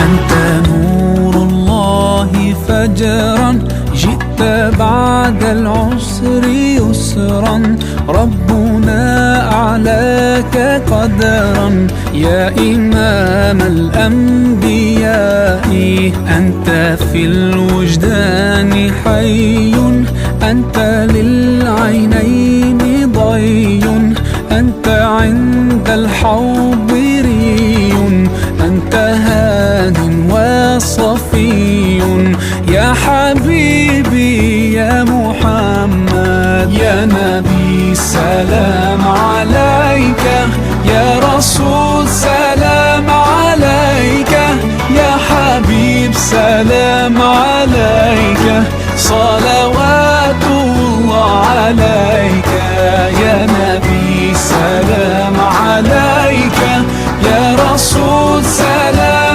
أنت نور الله فجرا، جئت بعد العسر يسرا، ربنا أعلاك قدرا يا إمام الأنبياء. أنت في الوجدان حي، أنت للعينين ضي، أنت عند الحوض ري، أنت هاد وصفي يا حبيبي يا محمد. يا نبي سلام عليك، يا رسول سلام